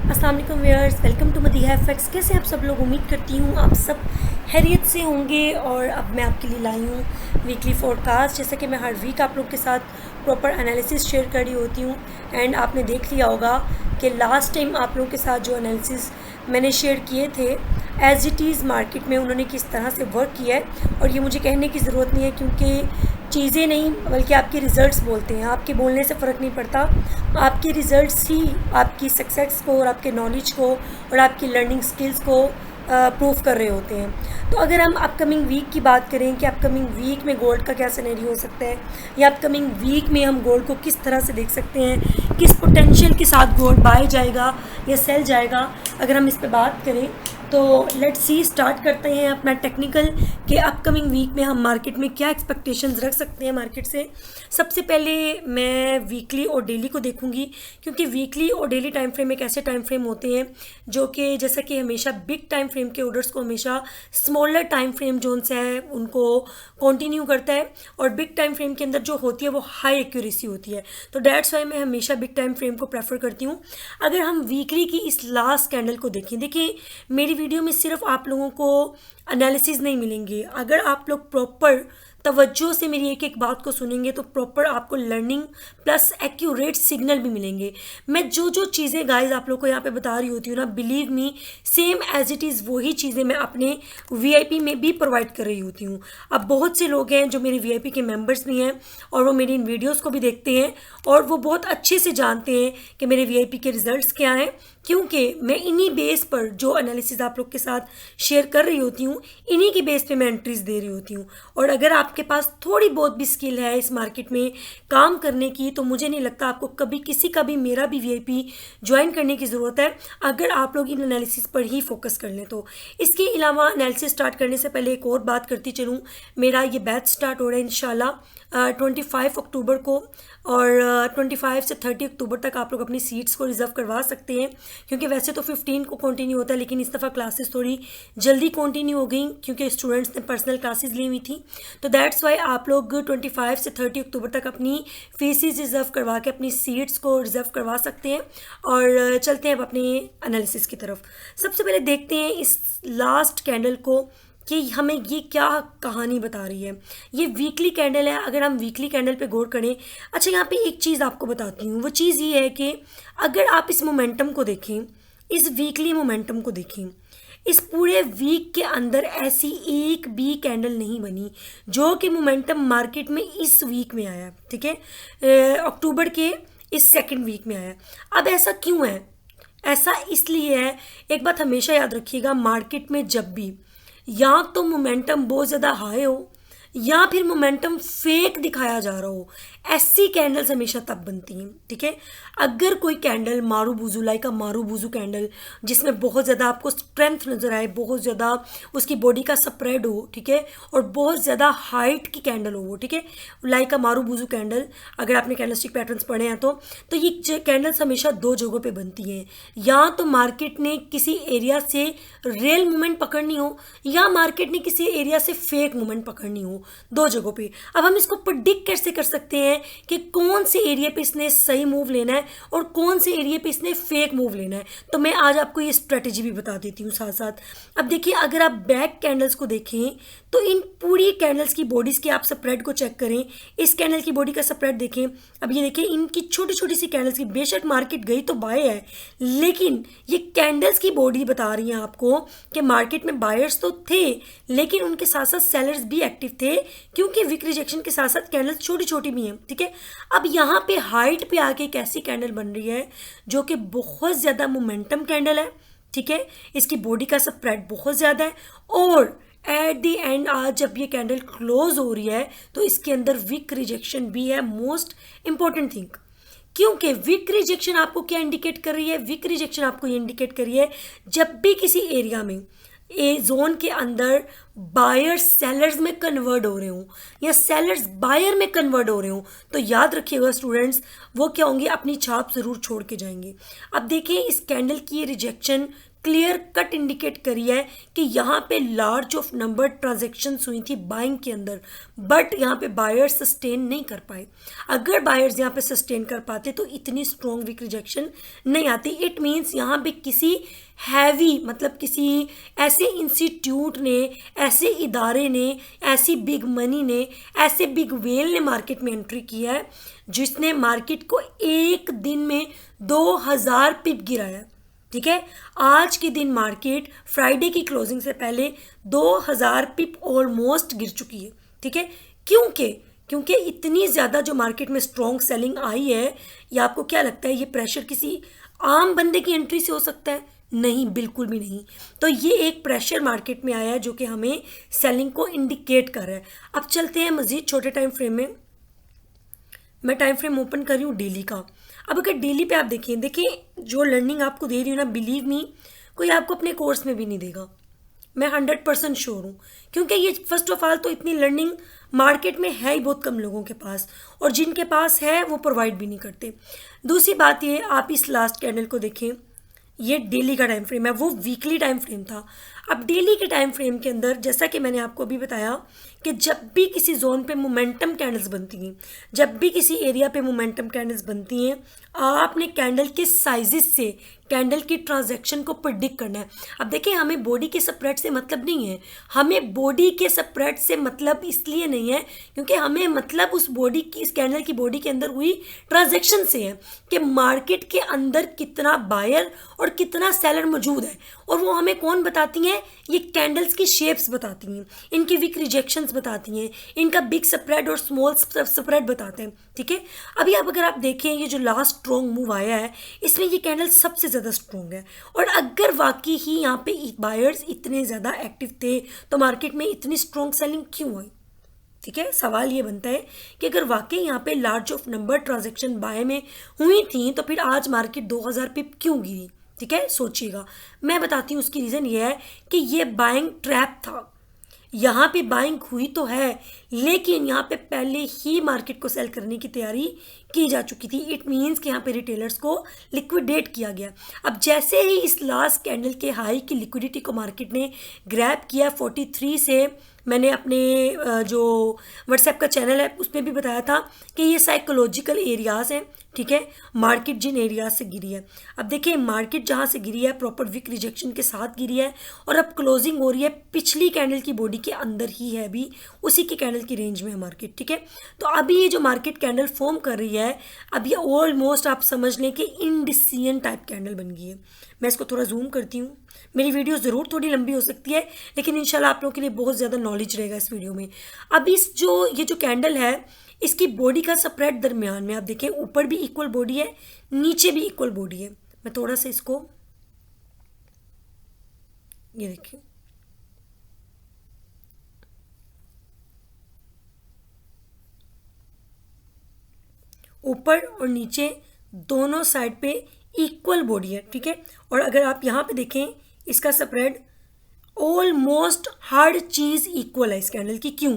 अस्सलाम वालेकुम viewers, welcome to Madiha FX. कैसे आप सब लोग? उम्मीद करती हूँ आप सब खैरियत से होंगे। और अब मैं आपके लिए लाई हूँ वीकली फोरकास्ट। जैसा कि मैं हर वीक आप लोग के साथ प्रॉपर एनालिसिस शेयर कर रही होती हूँ। एंड आपने देख लिया होगा कि लास्ट टाइम आप लोगों के साथ जो एनालिसिस मैंने शेयर किए थे एज इट इज़ मार्केट में उन्होंने किस तरह से वर्क किया है। और ये मुझे कहने की ज़रूरत नहीं है, क्योंकि चीज़ें नहीं बल्कि आपके रिज़ल्ट्स बोलते हैं। आपके बोलने से फ़र्क नहीं पड़ता, आपके रिज़ल्ट्स ही आपकी सक्सेस को और आपके नॉलेज को और आपकी लर्निंग स्किल्स को प्रूव कर रहे होते हैं। तो अगर हम अपकमिंग वीक की बात करें कि अपकमिंग वीक में गोल्ड का क्या सिनेरियो हो सकता है, या अपकमिंग वीक में हम गोल्ड को किस तरह से देख सकते हैं, किस पोटेंशियल के साथ गोल्ड बाय जाएगा या सेल जाएगा, अगर हम इस पे बात करें तो लेट्स सी स्टार्ट करते हैं अपना टेक्निकल कि अपकमिंग वीक में हम मार्केट में क्या एक्सपेक्टेशंस रख सकते हैं मार्केट से। सबसे पहले मैं वीकली और डेली को देखूंगी, क्योंकि वीकली और डेली टाइम फ्रेम एक ऐसे टाइम फ्रेम होते हैं जो कि जैसा कि हमेशा बिग टाइम फ्रेम के ऑर्डर्स को हमेशा स्मॉलर टाइम फ्रेम जोन से है उनको कंटिन्यू करता है, और बिग टाइम फ्रेम के अंदर जो होती है वो हाई एक्यूरेसी होती है। तो डेट्स वाई मैं हमेशा बिग टाइम फ्रेम को प्रेफर करती हूँ। अगर हम वीकली की इस लास्ट कैंडल को देखें, देखिए मेरी वीडियो में सिर्फ आप लोगों को एनालिसिस नहीं मिलेंगे। अगर आप लोग प्रॉपर तवज्जो से मेरी एक एक बात को सुनेंगे तो प्रॉपर आपको लर्निंग प्लस एक्यूरेट सिग्नल भी मिलेंगे। मैं जो जो चीज़ें गाइस आप लोग को यहाँ पे बता रही होती हूँ ना, believe me same as it is वही चीज़ें मैं अपने वीआईपी में भी प्रोवाइड कर रही होती हूँ। अब बहुत से लोग हैं जो मेरे वीआईपी के मेंबर्स भी हैं और वो मेरी इन वीडियोज़ को भी देखते हैं और वो बहुत अच्छे से जानते हैं कि मेरे वीआईपी के रिजल्ट्स क्या हैं, क्योंकि मैं इन्हीं बेस पर जो एनालिसिस आप लोग के साथ शेयर कर रही होती हूँ इन्हीं की बेस पे मैं एंट्रीज दे रही होती हूँ। और अगर आपके पास थोड़ी बहुत भी स्किल है इस मार्केट में काम करने की, तो मुझे नहीं लगता आपको कभी किसी का भी मेरा भी वीआईपी ज्वाइन करने की ज़रूरत है, अगर आप लोग इन एनालिसिस पर ही फोकस कर लें तो। इसके अलावा एनालिसिस स्टार्ट करने से पहले एक और बात करती चलूँ, मेरा ये बैच स्टार्ट हो रहा है इंशाल्लाह 25 अक्टूबर को, और 25 से 30 अक्टूबर तक आप लोग अपनी सीट्स को रिज़र्व करवा सकते हैं, क्योंकि वैसे तो 15 को कंटिन्यू होता है, लेकिन इस दफ़ा क्लासेस थोड़ी जल्दी कंटिन्यू हो गई क्योंकि स्टूडेंट्स ने पर्सनल क्लासेस ली हुई थी। तो दैट्स वाई आप लोग 25 से 30 अक्टूबर तक अपनी फीसिस रिज़र्व करवा के अपनी सीट्स को रिज़र्व करवा सकते हैं। और चलते हैं अब अपने एनालिसिस की तरफ। सबसे पहले देखते हैं इस लास्ट कैंडल को कि हमें ये क्या कहानी बता रही है। ये वीकली कैंडल है, अगर हम वीकली कैंडल पे गौर करें। अच्छा, यहाँ पे एक चीज़ आपको बताती हूँ, वो चीज़ ये है कि अगर आप इस मोमेंटम को देखें, इस वीकली मोमेंटम को देखें, इस पूरे वीक के अंदर ऐसी एक भी कैंडल नहीं बनी जो कि मोमेंटम मार्केट में इस वीक में आया, ठीक है, अक्टूबर के इस सेकेंड वीक में आया। अब ऐसा क्यों है? ऐसा इसलिए है, एक बात हमेशा याद रखिएगा, मार्केट में जब भी या तो मोमेंटम बहुत ज़्यादा हाई हो या फिर मोमेंटम फेक दिखाया जा रहा हो, ऐसी कैंडल्स हमेशा तब बनती हैं, ठीक है। अगर कोई कैंडल मारूबुजू लाइक अ मारूबुजू कैंडल जिसमें बहुत ज़्यादा आपको स्ट्रेंथ नज़र आए, बहुत ज़्यादा उसकी बॉडी का स्प्रेड हो, ठीक है, और बहुत ज़्यादा हाइट की कैंडल हो वो, ठीक है, लाइक अ मारूबुजू कैंडल, अगर आपने कैंडलस्टिक पैटर्न्स पढ़े हैं तो ये कैंडल्स हमेशा दो जगहों पे बनती हैं। या तो मार्केट ने किसी एरिया से रियल मूवमेंट पकड़नी हो या मार्केट ने किसी एरिया से फेक मूवमेंट पकड़नी हो, दो जगहों पे। अब हम इसको प्रेडिक्ट कैसे कर सकते हैं कि कौन से एरिया पे इसने सही मूव लेना है और कौन से एरिया पे इसने फेक मूव लेना है, तो मैं आज आपको ये स्ट्रेटेजी भी बता देती हूँ साथ साथ। अब देखिए, अगर आप बैक कैंडल्स को देखें तो इन पूरी कैंडल्स की बॉडीज़ के आप स्प्रेड को चेक करें, इस कैंडल की बॉडी का स्प्रेड देखें। अब ये देखिए, इनकी छोटी छोटी सी कैंडल्स की, बेशक मार्केट गई तो बाय है, लेकिन ये कैंडल्स की बॉडी बता रही हैं आपको कि मार्केट में बायर्स तो थे लेकिन उनके साथ साथ सेलर्स भी एक्टिव थे, क्योंकि वीक रिजेक्शन के साथ साथ कैंडल्स छोटी छोटी भी हैं, ठीक है। अब यहाँ पे हाइट पे आके एक ऐसी कैंडल बन रही है जो कि बहुत ज़्यादा मोमेंटम कैंडल है, ठीक है, इसकी बॉडी का स्प्रेड बहुत ज़्यादा है, और एट द एंड आज जब ये कैंडल क्लोज हो रही है तो इसके अंदर वीक रिजेक्शन भी है। मोस्ट इंपॉर्टेंट थिंग, क्योंकि वीक रिजेक्शन आपको क्या इंडिकेट कर रही है? वीक रिजेक्शन आपको ये इंडिकेट कर रही है जब भी किसी एरिया में जोन के अंदर बायर्स सेलर्स में कन्वर्ट हो रहे हों या सेलर्स बायर में कन्वर्ट हो रहे हों, तो याद रखिएगा स्टूडेंट्स, वो क्या होंगे, अपनी छाप ज़रूर छोड़ के जाएंगे। अब देखिए इस कैंडल की ये रिजेक्शन क्लियर कट इंडिकेट करी है कि यहाँ पे लार्ज ऑफ नंबर ट्रांजेक्शन्स हुई थी बाइंग के अंदर, बट यहाँ पे बायर्स सस्टेन नहीं कर पाए। अगर बायर्स यहाँ पे सस्टेन कर पाते तो इतनी स्ट्रॉन्ग वीक रिजेक्शन नहीं आती। इट मीन्स यहाँ पे किसी हैवी, मतलब किसी ऐसे इंस्टीट्यूट ने, ऐसे इदारे ने, ऐसी बिग मनी ने, ऐसे बिग वेल ने मार्केट में एंट्री किया है जिसने मार्केट को एक दिन में 2000 पिप गिराया। ठीक है, आज के दिन मार्केट फ्राइडे की क्लोजिंग से पहले 2000 पिप ऑलमोस्ट गिर चुकी है। ठीक है, क्योंकि इतनी ज़्यादा जो मार्केट में स्ट्रॉन्ग सेलिंग आई है, या आपको क्या लगता है ये प्रेशर किसी आम बंदे की एंट्री से हो सकता है? नहीं, बिल्कुल भी नहीं। तो ये एक प्रेशर मार्केट में आया है जो कि हमें सेलिंग को इंडिकेट कर रहा है। अब चलते हैं मज़ीद छोटे टाइम फ्रेम में। मैं टाइम फ्रेम ओपन कर रही हूँ डेली का। अब अगर डेली पे आप देखिए जो लर्निंग आपको दे रही हूँ ना, बिलीव मी, कोई आपको अपने कोर्स में भी नहीं देगा। मैं 100% श्योर हूँ, क्योंकि ये फर्स्ट ऑफ ऑल तो इतनी लर्निंग मार्केट में है ही बहुत कम लोगों के पास, और जिनके पास है वो प्रोवाइड भी नहीं करते। दूसरी बात ये, आप इस लास्ट कैंडल को देखें, ये डेली का टाइम फ्रेम है, वो वीकली टाइम फ्रेम था। अब डेली के टाइम फ्रेम के अंदर जैसा कि मैंने आपको अभी बताया कि जब भी किसी जोन पे मोमेंटम कैंडल्स बनती हैं, जब भी किसी एरिया पे मोमेंटम कैंडल्स बनती हैं, आपने कैंडल के साइजेस से कैंडल की ट्रांजैक्शन को प्रिडिक्ट करना है। अब देखिए हमें बॉडी के स्प्रेड से मतलब नहीं है, हमें बॉडी के स्प्रेड से मतलब इसलिए नहीं है क्योंकि हमें मतलब उस बॉडी की, इस कैंडल की बॉडी के अंदर हुई ट्रांजैक्शन से है कि मार्केट के अंदर कितना बायर और कितना सेलर मौजूद है। और वो हमें कौन बताती हैं? ये कैंडल्स की शेप्स बताती हैं, इनकी वीक रिजेक्शंस बताती हैं, इनका बिग स्प्रेड और स्मॉल स्प्रेड बताते हैं। ठीक है, अभी अब अगर आप देखें ये जो लास्ट स्ट्रॉन्ग मूव आया है, इसमें ये कैंडल सबसे ज़्यादा स्ट्रॉन्ग है। और अगर वाकई ही यहाँ पे बायर्स इतने ज़्यादा एक्टिव थे तो मार्केट में इतनी स्ट्रॉन्ग सेलिंग क्यों हुई? ठीक है, सवाल ये बनता है कि अगर वाकई यहाँ पे लार्ज ऑफ नंबर ट्रांजेक्शन बाय में हुई थी तो फिर आज मार्केट 2000 पिप क्यों गिरी? ठीक है, सोचिएगा। मैं बताती हूँ उसकी रीज़न ये है कि ये बाइंग ट्रैप था। यहाँ पे बाइंग हुई तो है, लेकिन यहाँ पे पहले ही मार्केट को सेल करने की तैयारी की जा चुकी थी। इट मीन्स कि यहाँ पे रिटेलर्स को लिक्विडेट किया गया। अब जैसे ही इस लास्ट कैंडल के हाई की लिक्विडिटी को मार्केट ने ग्रैब किया 43 से, मैंने अपने जो व्हाट्सएप का चैनल है उसमें भी बताया था कि ये साइकोलॉजिकल एरियाज़ हैं। ठीक है, मार्केट जिन एरियाज से गिरी है, अब देखिए मार्केट जहाँ से गिरी है प्रॉपर विक रिजेक्शन के साथ गिरी है और अब क्लोजिंग हो रही है पिछली कैंडल की बॉडी के अंदर ही है, अभी उसी की कैंडल की रेंज में है मार्केट। ठीक है, तो अभी ये जो मार्केट कैंडल फॉर्म कर रही है, अब ये ऑलमोस्ट आप समझ लें कि इंडिसियन टाइप कैंडल बन गई है। मैं इसको थोड़ा जूम करती हूँ, मेरी वीडियो ज़रूर थोड़ी लंबी हो सकती है लेकिन इंशाल्लाह आप लोगों के लिए बहुत ज़्यादा नॉलेज रहेगा इस वीडियो में। अब ये जो कैंडल है, इसकी बॉडी का स्प्रेड दरमियान में आप देखें, ऊपर भी इक्वल बॉडी है, नीचे भी इक्वल बॉडी है। मैं थोड़ा सा इसको, ये देखिए, ऊपर और नीचे दोनों साइड पे इक्वल बॉडी है। ठीक है, और अगर आप यहाँ पे देखें इसका स्प्रेड ऑलमोस्ट हर चीज़ इक्वल है इस कैंडल की। क्यों?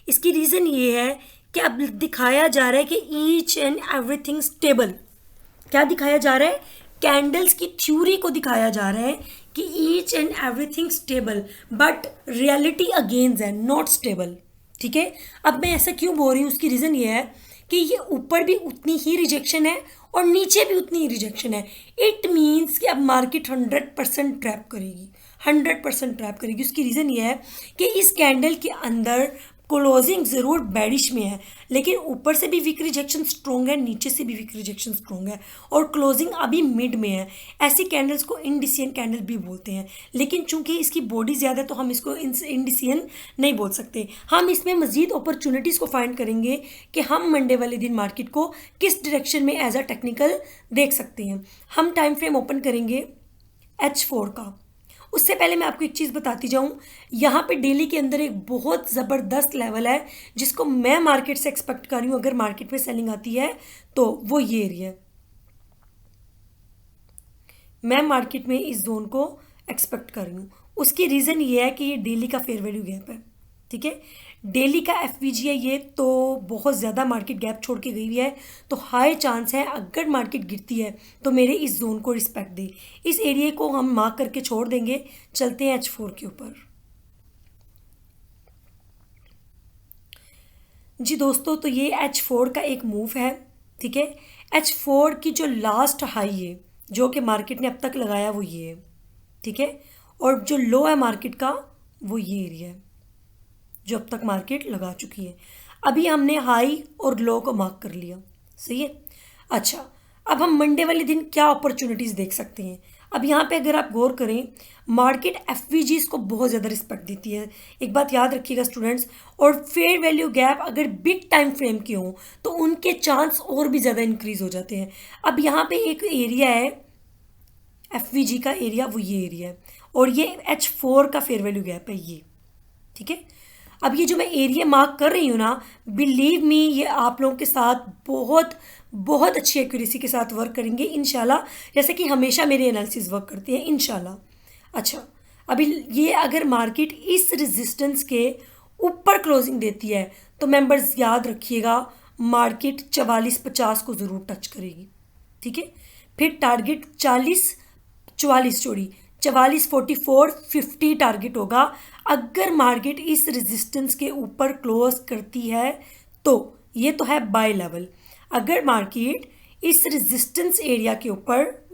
इसकी रीज़न ये है कि अब दिखाया जा रहा है कि ईच एंड एवरीथिंग स्टेबल। क्या दिखाया जा रहा है? कैंडल्स की थ्योरी को दिखाया जा रहा है कि each and everything stable, but reality against है नॉट स्टेबल। ठीक है, अब मैं ऐसा क्यों बोल रही हूँ? उसकी रीज़न ये है कि ये ऊपर भी उतनी ही रिजेक्शन है और नीचे भी उतनी ही रिजेक्शन है। इट मीन्स कि अब मार्केट 100% ट्रैप करेगी, 100% ट्रैप करेगी। उसकी रीज़न ये है कि इस कैंडल के अंदर क्लोजिंग ज़रूर बैडिश में है, लेकिन ऊपर से भी वीक रिजेक्शन स्ट्रॉन्ग है, नीचे से भी वीक रिजेक्शन स्ट्रॉन्ग है और क्लोजिंग अभी मिड में है। ऐसी कैंडल्स को इंडिसियन कैंडल भी बोलते हैं, लेकिन चूंकि इसकी बॉडी ज़्यादा तो हम इसको इंडिसियन नहीं बोल सकते। हम इसमें मज़ीद अपॉर्चुनिटीज़ को फाइंड करेंगे कि हम मंडे वाले दिन मार्केट को किस डायरेक्शन में एज अ टेक्निकल देख सकते हैं। हम टाइम फ्रेम ओपन करेंगे H4 का। उससे पहले मैं आपको एक चीज़ बताती जाऊँ, यहाँ पे डेली के अंदर एक बहुत ज़बरदस्त लेवल है जिसको मैं मार्केट से एक्सपेक्ट कर रही हूँ अगर मार्केट में सेलिंग आती है तो वो ये एरिया है। मैं मार्केट में इस जोन को एक्सपेक्ट कर रही हूँ। उसकी रीज़न ये है कि ये डेली का फेयर वैल्यू गैप है, ठीक है। डेली का एफवीजी है ये, तो बहुत ज़्यादा मार्केट गैप छोड़ के गई हुई है, तो हाई चांस है अगर मार्केट गिरती है तो मेरे इस जोन को रिस्पेक्ट दे। इस एरिया को हम मार्क करके छोड़ देंगे। चलते हैं H4 के ऊपर। जी दोस्तों, तो ये H4 का एक मूव है, ठीक है। H4 की जो लास्ट हाई है जो कि मार्केट ने अब तक लगाया वो ये है, ठीक है। और जो लो है मार्केट का वो ये एरिया है जो अब तक मार्केट लगा चुकी है। अभी हमने हाई और लो को मार्क कर लिया, सही है। अच्छा, अब हम मंडे वाले दिन क्या अपॉर्चुनिटीज़ देख सकते हैं। अब यहाँ पे अगर आप गौर करें, मार्केट एफवीजीज को बहुत ज़्यादा रिस्पेक्ट देती है। एक बात याद रखिएगा स्टूडेंट्स, और फेयर वैल्यू गैप अगर बिग टाइम फ्रेम के हों तो उनके चांस और भी ज़्यादा इंक्रीज हो जाते हैं। अब यहाँ पे एक एरिया है एफवीजी का एरिया, वो ये एरिया है, और ये H4 का फेयर वैल्यू गैप है ये, ठीक है। अब ये जो मैं एरिया मार्क कर रही हूँ ना, बिलीव मी, ये आप लोगों के साथ बहुत बहुत अच्छी एक्यूरेसी के साथ वर्क करेंगे इंशाल्लाह, जैसे कि हमेशा मेरे एनालिसिस वर्क करते हैं इंशाल्लाह। अच्छा, अभी ये अगर मार्केट इस रेजिस्टेंस के ऊपर क्लोजिंग देती है तो मेंबर्स याद रखिएगा मार्केट 44.50 को ज़रूर टच करेगी, ठीक है। फिर टारगेट 44 टारगेट होगा। अगर मार्केट इस रेजिस्टेंस के ऊपर क्लोज करती है तो ये तो है बाय लेवल। अगर मार्केट इस रेजिस्टेंस एरिया के ऊपर,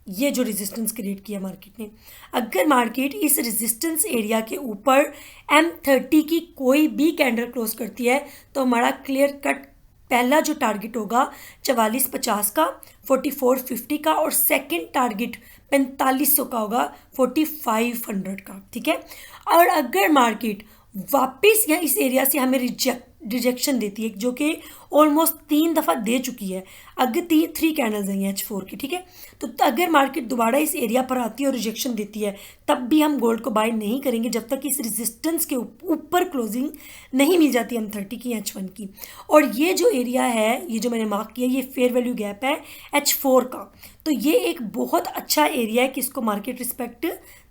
ये जो रेजिस्टेंस क्रिएट किया मार्केट ने, अगर मार्केट इस रेजिस्टेंस एरिया के ऊपर M30 की कोई भी कैंडल क्लोज करती है तो हमारा क्लियर कट पहला जो टारगेट होगा 44.50 का, 44.50 का, और सेकंड टारगेट 4500 का होगा, 4500 का, ठीक है। और अगर मार्केट वापस या इस एरिया से हमें रिजेक्शन देती है, जो कि ऑलमोस्ट 3 दफ़ा दे चुकी है, अगर 3 कैंडल्स हैं H4 की, ठीक है, तो अगर मार्केट दोबारा इस एरिया पर आती है और रिजेक्शन देती है तब भी हम गोल्ड को बाय नहीं करेंगे जब तक इस रेजिस्टेंस के ऊपर क्लोजिंग नहीं मिल जाती M30 की, H1 की। और ये जो एरिया है, ये जो मैंने मार्क किया, ये फेयर वैल्यू गैप है H4 का, तो ये एक बहुत अच्छा एरिया है कि इसको मार्केट रिस्पेक्ट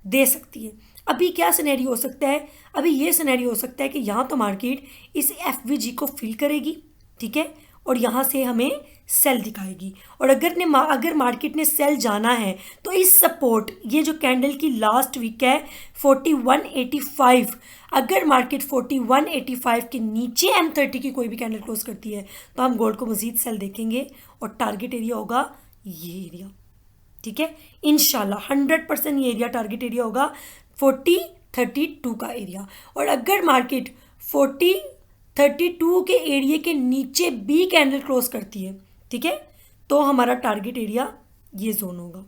दे सकती है। अभी क्या सिनेरियो हो सकता है, अभी ये सिनेरियो हो सकता है कि यहाँ तो मार्केट इस एफवीजी को फिल करेगी, ठीक है, और यहाँ से हमें सेल दिखाएगी। और अगर मार्केट ने सेल जाना है तो इस सपोर्ट, ये जो कैंडल की लास्ट वीक है 4185, अगर मार्केट 4185 के नीचे M30 की कोई भी कैंडल क्लोज करती है तो हम गोल्ड को मजीद सेल देखेंगे और टारगेट एरिया होगा ये एरिया, ठीक है। इंशाल्लाह 100% ये एरिया टारगेट एरिया होगा 4032 का एरिया। और अगर मार्केट 4032 के एरिया के नीचे भी कैंडल क्लोज करती है, ठीक है, तो हमारा टारगेट एरिया ये जोन होगा,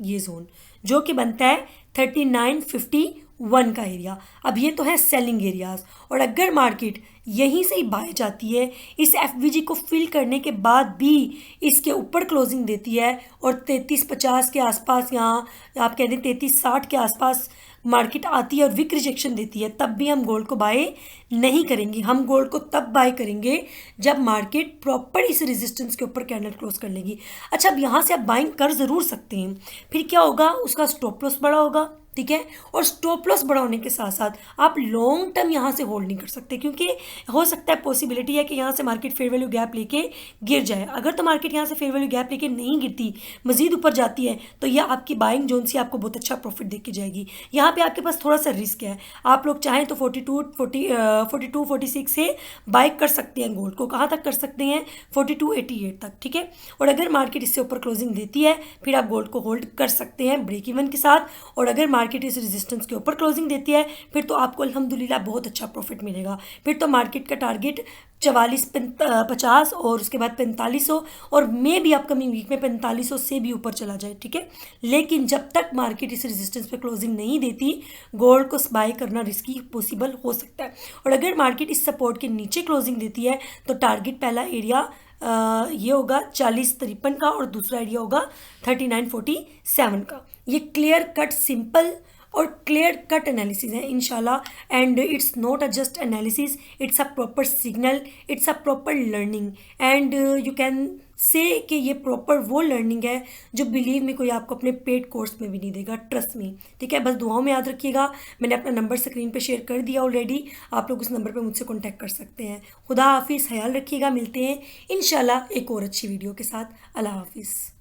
ये जोन जो कि बनता है 3951 का एरिया। अब ये तो है सेलिंग एरियाज। और अगर मार्केट यहीं से ही बाय जाती है, इस एफवीजी को फिल करने के बाद भी इसके ऊपर क्लोजिंग देती है और 3350 के आसपास, यहाँ आप कह दें 3360 के आसपास मार्केट आती है और विक रिजेक्शन देती है, तब भी हम गोल्ड को बाय नहीं करेंगे। हम गोल्ड को तब बाय करेंगे जब मार्केट प्रॉपर इस रेजिस्टेंस के ऊपर कैंडल क्लोज कर लेगी। अच्छा, अब यहाँ से आप बाइंग कर ज़रूर सकते हैं, फिर क्या होगा, उसका स्टॉप लॉस बड़ा होगा, ठीक है। और स्टॉप लॉस बढ़ाने के साथ साथ आप लॉन्ग टर्म यहाँ से होल्ड नहीं कर सकते, क्योंकि हो सकता है पॉसिबिलिटी है कि यहाँ से मार्केट फेयर वैल्यू गैप लेके गिर जाए। अगर तो मार्केट यहाँ से फेयर वैल्यू गैप लेके नहीं गिरती, मजीद ऊपर जाती है, तो यह आपकी बाइंग जोन से आपको बहुत अच्छा प्रॉफिट दे के जाएगी। यहाँ पे आपके पास थोड़ा सा रिस्क है, आप लोग चाहें तो 42-46 से बाय कर सकते हैं गोल्ड को। कहाँ तक कर सकते हैं, 4288 तक, ठीक है। और अगर मार्केट इससे ऊपर क्लोजिंग देती है फिर आप गोल्ड को होल्ड कर सकते हैं ब्रेक इवन के साथ। और अगर मार्केट इस रेजिस्टेंस के ऊपर क्लोजिंग देती है फिर तो आपको अल्हम्दुलिल्लाह बहुत अच्छा प्रॉफिट मिलेगा। फिर तो मार्केट का टारगेट 4450 और उसके बाद 4500, और मे भी अपकमिंग वीक में 4500 से भी ऊपर चला जाए, ठीक है। लेकिन जब तक मार्केट इस रेजिस्टेंस पे क्लोजिंग नहीं देती, गोल्ड को बाय करना रिस्की पॉसिबल हो सकता है। और अगर मार्केट इस सपोर्ट के नीचे क्लोजिंग देती है तो टारगेट पहला एरिया ये होगा 4053 का और दूसरा एरिया होगा 3947 का। ये क्लियर कट सिंपल और क्लियर कट एनालिसिस है इंशाल्लाह। And it's not a just analysis, it's a proper signal, it's a proper learning. And you can say कि ये प्रॉपर वो लर्निंग है जो बिलीव में कोई आपको अपने पेड कोर्स में भी नहीं देगा, ट्रस्ट में। ठीक है, बस दुआओं में याद रखिएगा। मैंने अपना नंबर स्क्रीन पे शेयर कर दिया ऑलरेडी, आप लोग उस नंबर पे मुझसे कॉन्टैक्ट कर सकते हैं। खुदा हाफिज़, ख्याल रखिएगा, मिलते हैं इंशाल्लाह एक और अच्छी वीडियो के साथ। अल्लाह हाफिज़।